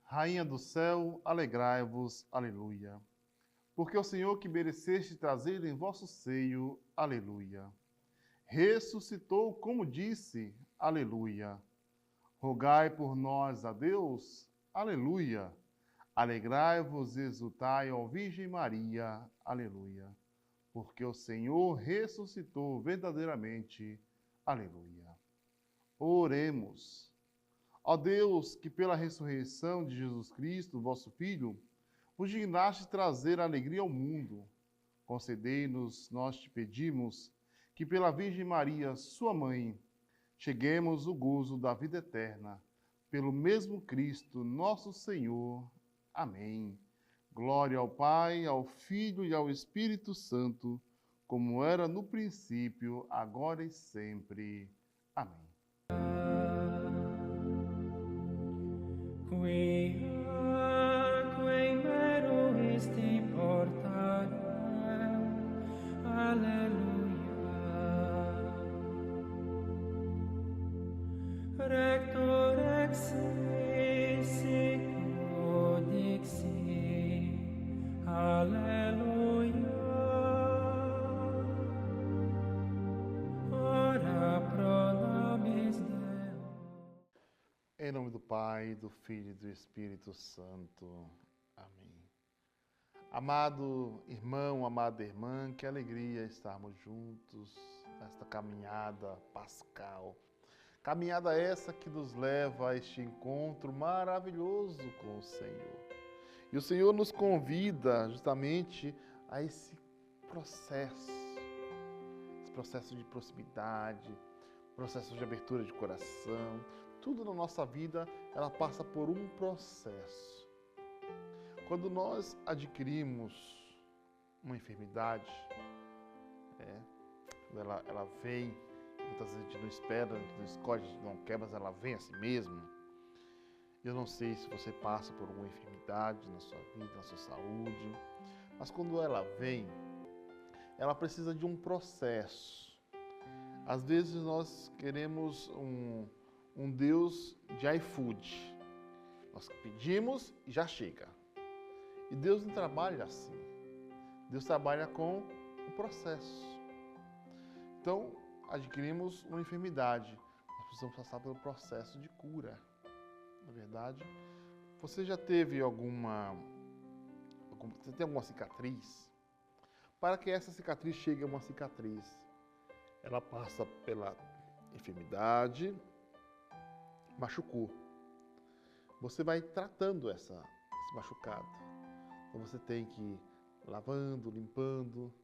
Rainha do céu, alegrai-vos, aleluia. Porque o Senhor que mereceste trazer em vosso seio, aleluia. Ressuscitou, como disse, aleluia. Rogai por nós a Deus, aleluia. Alegrai-vos e exultai, ó Virgem Maria, aleluia. Porque o Senhor ressuscitou verdadeiramente, aleluia. Oremos. Ó Deus, que pela ressurreição de Jesus Cristo, vosso Filho, vos dignaste trazer alegria ao mundo, concedei-nos, nós te pedimos, que pela Virgem Maria, sua mãe, cheguemos ao gozo da vida eterna, pelo mesmo Cristo, nosso Senhor. Amém. Glória ao Pai, ao Filho e ao Espírito Santo, como era no princípio, agora e sempre. Amém. Qui mero esti portarem, alleluia. Rector ex sic dixi, alleluia. Ora pro nobis Deo. Em nome do Pai, do Filho e do Espírito Santo. Amém. Amado irmão, amada irmã, que alegria estarmos juntos nesta caminhada pascal. Caminhada essa que nos leva a este encontro maravilhoso com o Senhor. E o Senhor nos convida justamente a esse processo de proximidade, processo de abertura de coração. Tudo na nossa vida, ela passa por um processo. Quando nós adquirimos uma enfermidade, ela vem, muitas vezes a gente não espera, a gente não escolhe, a gente não quer, mas ela vem assim mesmo. Eu não sei se você passa por uma enfermidade na sua vida, na sua saúde, mas quando ela vem, ela precisa de um processo. Às vezes nós queremos um Deus de iFood. Nós pedimos e já chega. E Deus não trabalha assim. Deus trabalha com o processo. Então, adquirimos uma enfermidade. Nós precisamos passar pelo processo de cura. Na verdade, você já teve você tem alguma cicatriz? Para que essa cicatriz chegue a uma cicatriz, ela passa pela enfermidade, machucou. Você vai tratando esse machucado. Então você tem que ir lavando, limpando.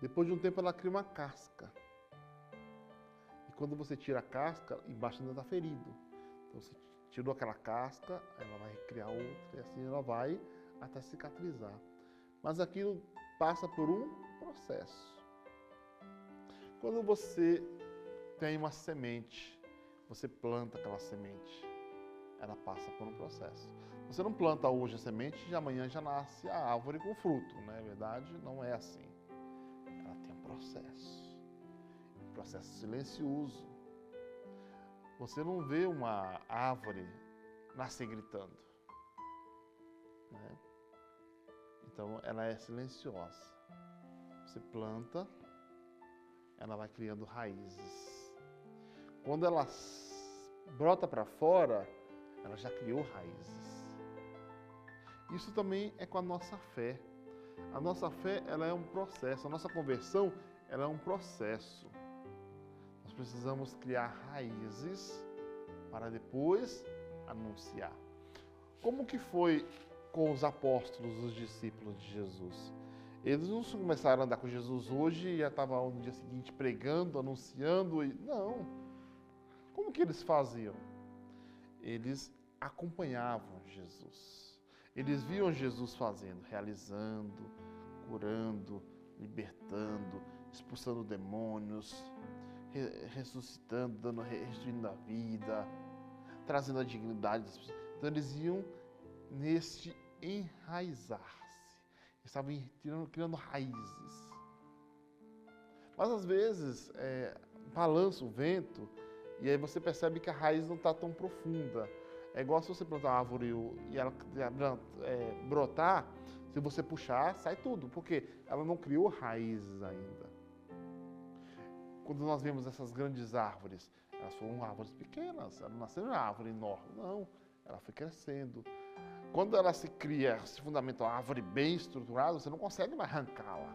Depois de um tempo ela cria uma casca. E quando você tira a casca, embaixo ainda está ferido. Então você tirou aquela casca, ela vai criar outra e assim ela vai até cicatrizar. Mas aquilo passa por um processo. Quando você tem uma semente, você planta aquela semente, ela passa por um processo. Você não planta hoje a semente e amanhã já nasce a árvore com fruto, não é verdade? Não é assim. Ela tem um processo silencioso. Você não vê uma árvore nascer gritando, né? Então ela é silenciosa. Você planta, ela vai criando raízes. Quando ela brota para fora, ela já criou raízes. Isso também é com a nossa fé. A nossa fé, ela é um processo. A nossa conversão, ela é um processo. Nós precisamos criar raízes para depois anunciar. Como que foi com os apóstolos, os discípulos de Jesus? Eles não começaram a andar com Jesus hoje e já estavam no dia seguinte pregando, anunciando. Não. Como que eles faziam? Eles acompanhavam Jesus. Eles viam Jesus fazendo, realizando, curando, libertando, expulsando demônios, ressuscitando, restituindo a vida, trazendo a dignidade das pessoas. Então eles iam neste enraizar-se. Estavam criando raízes. Mas às vezes balança o vento e aí você percebe que a raiz não está tão profunda. É igual se você plantar uma árvore e ela brotar, se você puxar, sai tudo, porque ela não criou raízes ainda. Quando nós vemos essas grandes árvores, elas foram árvores pequenas, ela não nasceu uma árvore enorme, não, ela foi crescendo. Quando ela se cria, se fundamenta uma árvore bem estruturada, você não consegue mais arrancá-la.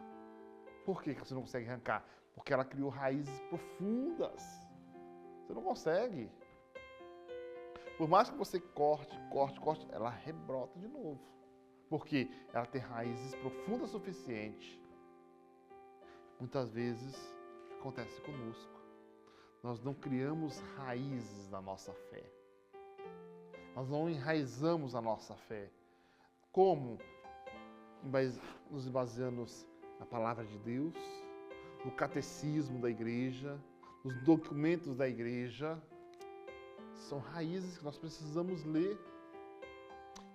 Por que você não consegue arrancar? Porque ela criou raízes profundas. Você não consegue. Por mais que você corte, ela rebrota de novo. Porque ela tem raízes profundas o suficiente. Muitas vezes acontece conosco. Nós não criamos raízes na nossa fé. Nós não enraizamos a nossa fé. Como? Nos baseando na palavra de Deus, no catecismo da igreja, nos documentos da igreja. São raízes que nós precisamos ler.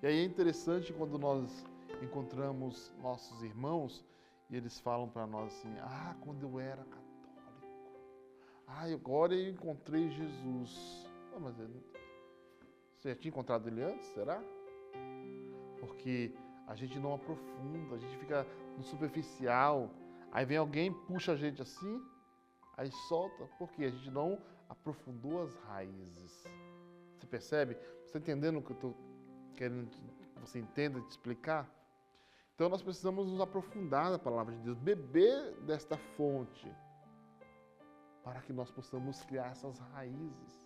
E aí é interessante quando nós encontramos nossos irmãos e eles falam para nós assim, quando eu era católico, agora eu encontrei Jesus. Mas você já tinha encontrado ele antes, será? Porque a gente não aprofunda, a gente fica no superficial. Aí vem alguém, puxa a gente assim, aí solta, porque a gente não aprofundou as raízes. Você percebe? Você está entendendo o que eu estou querendo que você entenda, te explicar? Então nós precisamos nos aprofundar na palavra de Deus, beber desta fonte, para que nós possamos criar essas raízes.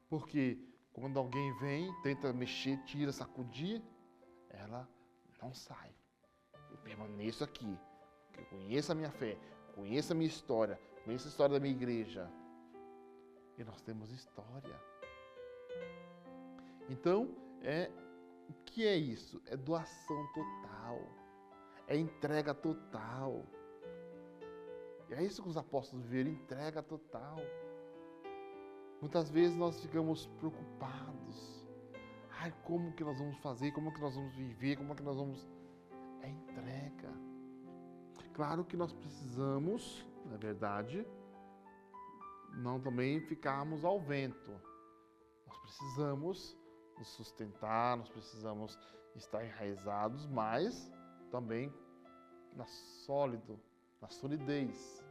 Porque quando alguém vem, tenta mexer, tira, sacudir, ela não sai. Eu permaneço aqui, eu conheço a minha fé, conheço a minha história, conheço a história da minha igreja. E nós temos história. Então, o que é isso? É doação total. É entrega total. E é isso que os apóstolos viveram, entrega total. Muitas vezes nós ficamos preocupados. Como que nós vamos fazer? Como que nós vamos viver? Como que nós vamos... É entrega. Claro que nós precisamos, na verdade, não também ficarmos ao vento. Nós precisamos nos sustentar, nós precisamos estar enraizados, mas também na solidez.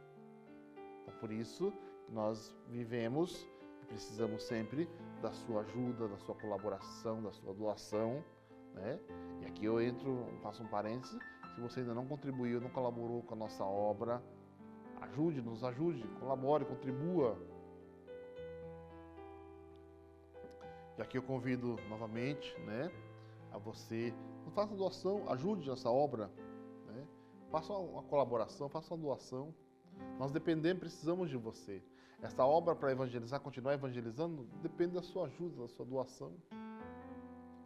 Então, por isso, nós vivemos e precisamos sempre da sua ajuda, da sua colaboração, da sua doação, né? E aqui eu faço um parênteses, se você ainda não contribuiu, não colaborou com a nossa obra, nos ajude, colabore, contribua. E aqui eu convido novamente, né, a você, faça doação, ajude essa obra, né? Faça uma colaboração, faça uma doação. Nós precisamos de você. Essa obra para evangelizar, continuar evangelizando, depende da sua ajuda, da sua doação.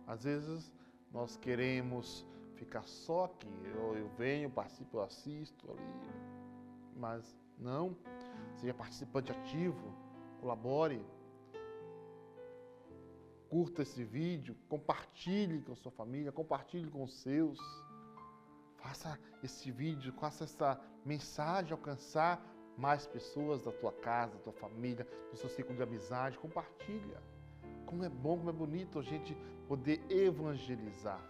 Às vezes nós queremos ficar só aqui, eu venho, participo, eu assisto ali, mas não, seja participante ativo, colabore, curta esse vídeo, compartilhe com a sua família, compartilhe com os seus, faça esse vídeo, faça essa mensagem alcançar mais pessoas da tua casa, da tua família, do seu ciclo de amizade, compartilha. Como é bom, como é bonito a gente poder evangelizar.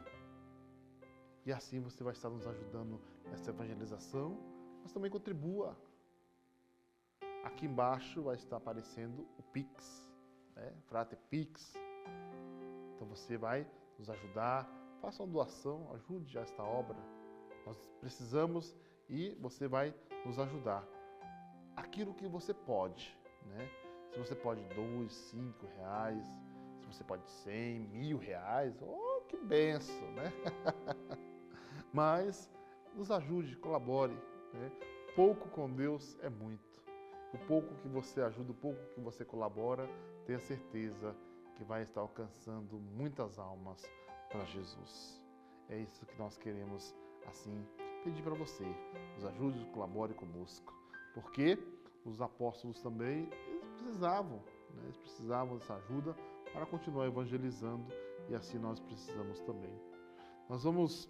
E assim você vai estar nos ajudando nessa evangelização, mas também contribua. Aqui embaixo vai estar aparecendo o Pix, né? Frater Pix. Então você vai nos ajudar, faça uma doação, ajude a esta obra. Nós precisamos e você vai nos ajudar. Aquilo que você pode, né? Se você pode 2, 5 reais, se você pode 100, 1.000 reais, oh, que benção, né? Mas nos ajude, colabore, né? Pouco com Deus é muito. O pouco que você ajuda, o pouco que você colabora, tenha certeza que vai estar alcançando muitas almas para Jesus. É isso que nós queremos, assim, pedir para você. Nos ajude, colabore conosco. Porque os apóstolos também, eles precisavam dessa ajuda para continuar evangelizando e assim nós precisamos também. Nós vamos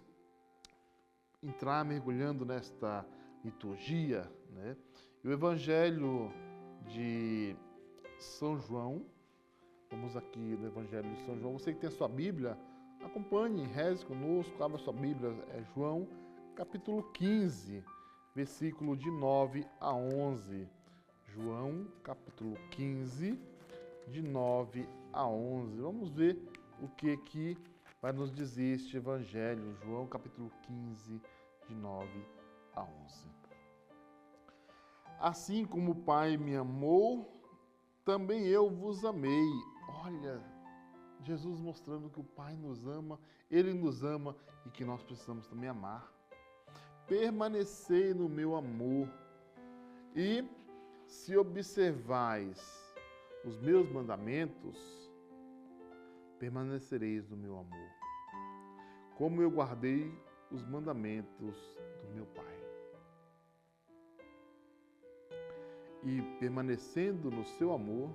entrar mergulhando nesta liturgia, né? E o Evangelho de São João, vamos aqui no Evangelho de São João, você que tem a sua Bíblia, acompanhe, reze conosco, abra a sua Bíblia, é João, capítulo 15, versículo de 9 a 11. João, capítulo 15, de 9 a 11. Vamos ver o que vai nos dizer este Evangelho, João, capítulo 15, de 9 a 11. Assim como o Pai me amou, também eu vos amei. Olha, Jesus mostrando que o Pai nos ama, Ele nos ama e que nós precisamos também amar. Permanecei no meu amor e, se observais os meus mandamentos, permanecereis no meu amor, como eu guardei os mandamentos do meu Pai. E permanecendo no seu amor,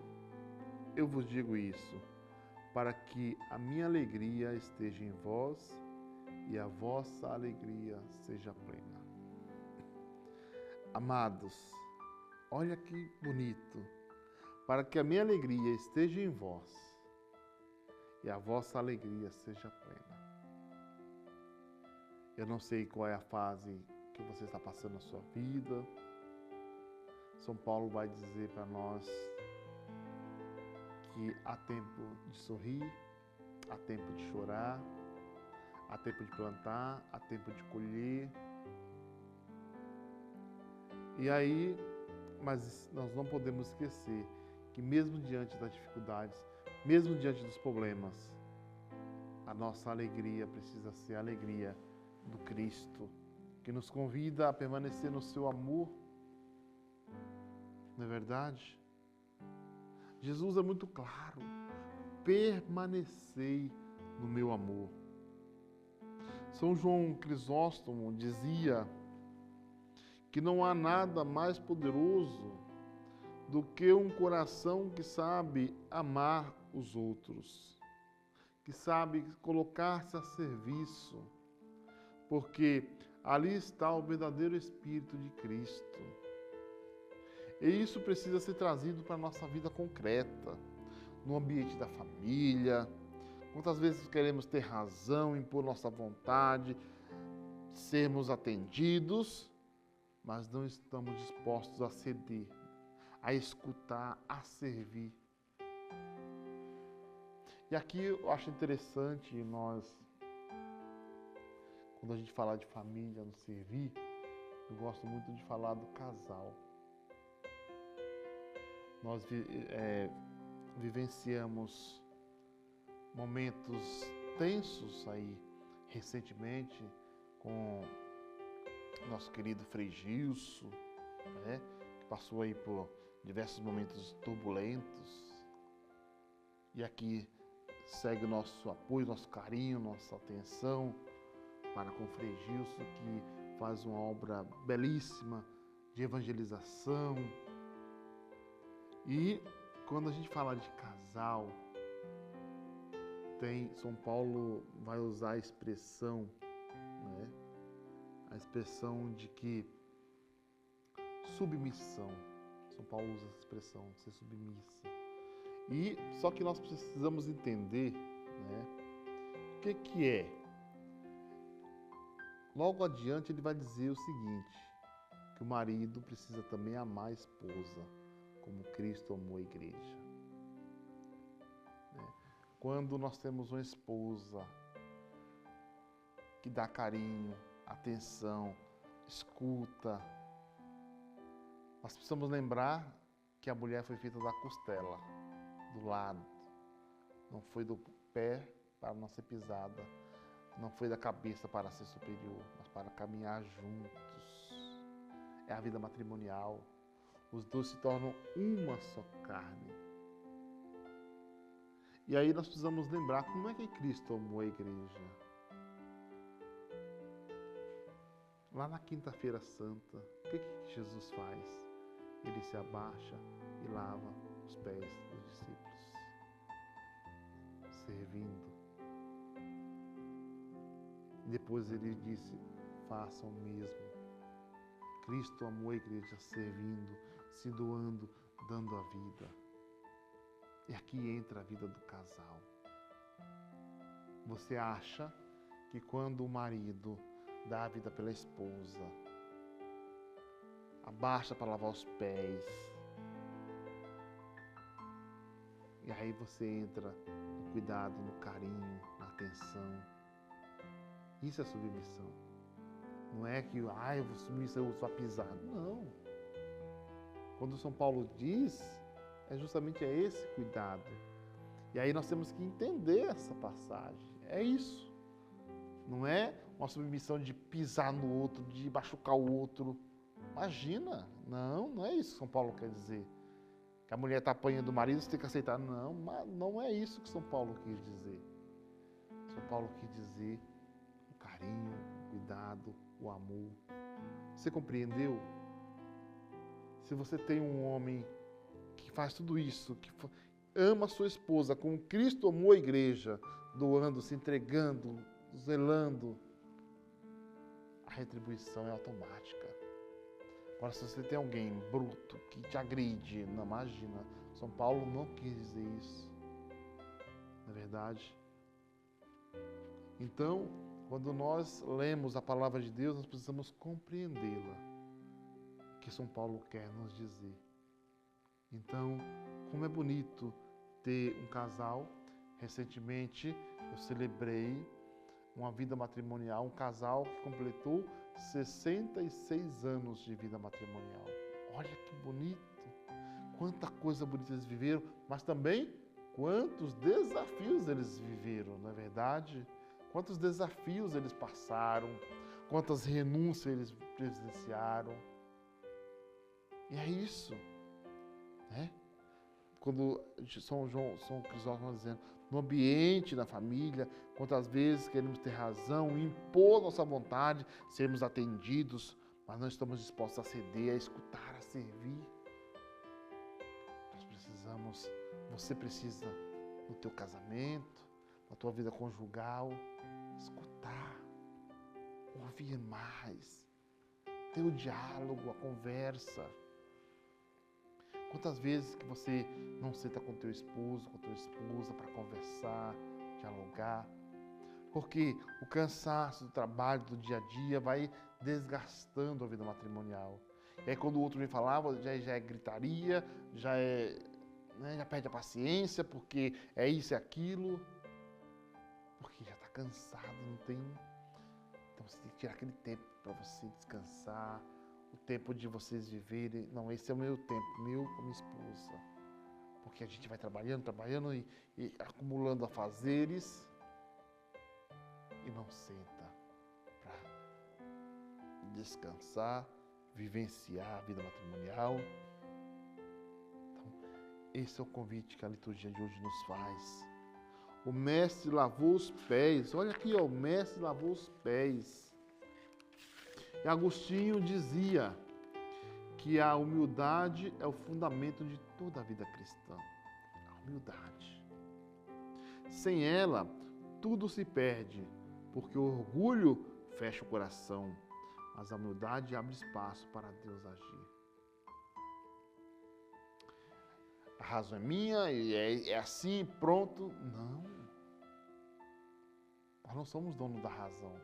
eu vos digo isso, para que a minha alegria esteja em vós e a vossa alegria seja plena. Amados, olha que bonito, para que a minha alegria esteja em vós e a vossa alegria seja plena. Eu não sei qual é a fase que você está passando na sua vida. São Paulo vai dizer para nós que há tempo de sorrir, há tempo de chorar, há tempo de plantar, há tempo de colher. E aí, mas nós não podemos esquecer que mesmo diante das dificuldades, mesmo diante dos problemas, a nossa alegria precisa ser a alegria do Cristo, que nos convida a permanecer no seu amor. Não é verdade? Jesus é muito claro. Permanecei no meu amor. São João Crisóstomo dizia que não há nada mais poderoso do que um coração que sabe amar os outros, que sabe colocar-se a serviço, porque ali está o verdadeiro Espírito de Cristo. E isso precisa ser trazido para a nossa vida concreta, no ambiente da família. Quantas vezes queremos ter razão, impor nossa vontade, sermos atendidos, mas não estamos dispostos a ceder, a escutar, a servir. E aqui eu acho interessante nós, quando a gente fala de família, no servir, eu gosto muito de falar do casal. Nós vivenciamos momentos tensos aí recentemente com nosso querido Frei Gilson, né, que passou aí por diversos momentos turbulentos. E aqui segue o nosso apoio, nosso carinho, nossa atenção para com o Frei Gilson, que faz uma obra belíssima de evangelização. E quando a gente fala de casal, São Paulo vai usar a expressão, né? A expressão de que submissão. São Paulo usa essa expressão, ser submissa. E só que nós precisamos entender, né, o que é. Logo adiante ele vai dizer o seguinte, que o marido precisa também amar a esposa, como Cristo amou a igreja. Quando nós temos uma esposa que dá carinho, atenção, escuta, nós precisamos lembrar que a mulher foi feita da costela, do lado. Não foi do pé para não ser pisada, não foi da cabeça para ser superior, mas para caminhar juntos. É a vida matrimonial. Os dois se tornam uma só carne. E aí nós precisamos lembrar como é que Cristo amou a igreja. Lá na quinta-feira santa, o que Jesus faz? Ele se abaixa e lava os pés dos discípulos, servindo. Depois ele disse, façam o mesmo. Cristo amou a igreja servindo, se doando, dando a vida. E aqui entra a vida do casal. Você acha que quando o marido dá a vida pela esposa, abaixa para lavar os pés, e aí você entra no cuidado, no carinho, na atenção, isso é submissão. Não é que, eu vou submissão, eu vou só pisar. Não. Quando São Paulo diz, é justamente esse cuidado. E aí nós temos que entender essa passagem. É isso. Não é uma submissão de pisar no outro, de machucar o outro. Imagina. Não é isso que São Paulo quer dizer. Que a mulher está apanhando o marido, você tem que aceitar. Não é isso que São Paulo quis dizer. São Paulo quis dizer o carinho, o cuidado, o amor. Você compreendeu? Se você tem um homem que faz tudo isso, que ama a sua esposa como Cristo amou a igreja, doando, se entregando, zelando, a retribuição é automática. Agora, se você tem alguém bruto que te agride, não imagina. São Paulo não quis dizer isso. Não é verdade? Então, quando nós lemos a palavra de Deus, nós precisamos compreendê-la. O que São Paulo quer nos dizer. Então, como é bonito ter um casal. Recentemente, eu celebrei uma vida matrimonial, um casal que completou 66 anos de vida matrimonial. Olha que bonito! Quanta coisa bonita eles viveram, mas também quantos desafios eles viveram, não é verdade? Quantos desafios eles passaram, quantas renúncias eles presenciaram. E é isso, né? Quando São Crisóstomo dizendo, no ambiente, na família, quantas vezes queremos ter razão, impor nossa vontade, sermos atendidos, mas não estamos dispostos a ceder, a escutar, a servir. Nós precisamos, você precisa, no teu casamento, na tua vida conjugal, escutar, ouvir mais, ter o diálogo, a conversa. Quantas vezes que você não senta com teu esposo, com tua esposa para conversar, dialogar? Porque o cansaço do trabalho, do dia a dia, vai desgastando a vida matrimonial. E aí quando o outro vem falar, já é gritaria, já perde a paciência, porque é isso e aquilo. Porque já está cansado, não tem... Então você tem que tirar aquele tempo para você descansar, o tempo de vocês viverem. Não, esse é o meu tempo, meu com minha esposa. Porque a gente vai trabalhando e acumulando afazeres e não senta para descansar, vivenciar a vida matrimonial. Então, esse é o convite que a liturgia de hoje nos faz. O mestre lavou os pés. Olha aqui, o mestre lavou os pés. E Agostinho dizia que a humildade é o fundamento de toda a vida cristã. A humildade. Sem ela, tudo se perde, porque o orgulho fecha o coração, mas a humildade abre espaço para Deus agir. A razão é minha, e é assim, pronto. Não. Nós não somos donos da razão,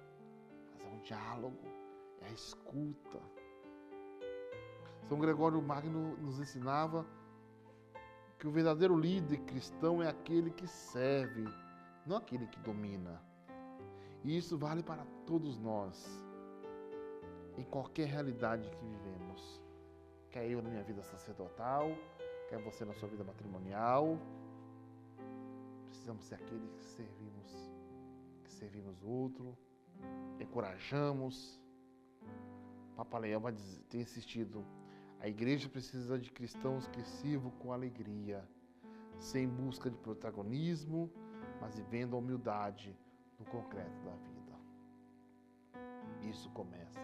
mas é um diálogo. É a escuta. São Gregório Magno nos ensinava que o verdadeiro líder cristão é aquele que serve, não aquele que domina. E isso vale para todos nós, em qualquer realidade que vivemos. Quer eu na minha vida sacerdotal, quer você na sua vida matrimonial. Precisamos ser aqueles que servimos o outro, encorajamos. Papa Leão tem insistido, A igreja precisa de cristãos que sirvam com alegria, sem busca de protagonismo, mas vivendo a humildade no concreto da vida. Isso começa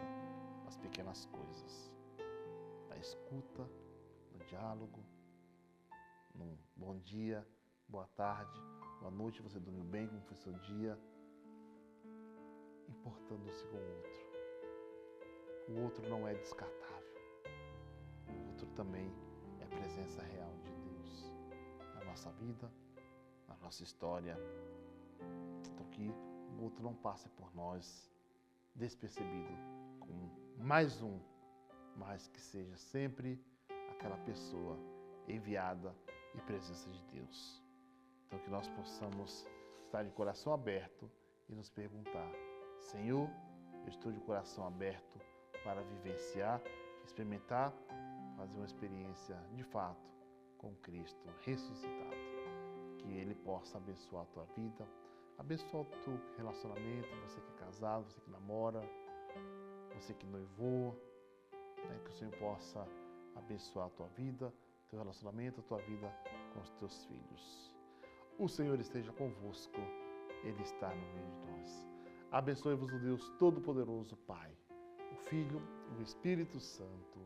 nas pequenas coisas, na escuta, no diálogo, num bom dia, boa tarde, boa noite, você dormiu bem, como foi seu dia, importando-se com o outro. O outro não é descartável. O outro também é a presença real de Deus na nossa vida, na nossa história. Então que o outro não passe por nós despercebido como mais um, mas que seja sempre aquela pessoa enviada e presença de Deus. Então que nós possamos estar de coração aberto e nos perguntar: Senhor, eu estou de coração aberto para vivenciar, experimentar, fazer uma experiência de fato com Cristo ressuscitado. Que Ele possa abençoar a tua vida, abençoar o teu relacionamento, você que é casado, você que namora, você que noivou, que o Senhor possa abençoar a tua vida, teu relacionamento, a tua vida com os teus filhos. O Senhor esteja convosco, Ele está no meio de nós. Abençoe-vos o Deus Todo-Poderoso, Pai, o Filho e o Espírito Santo.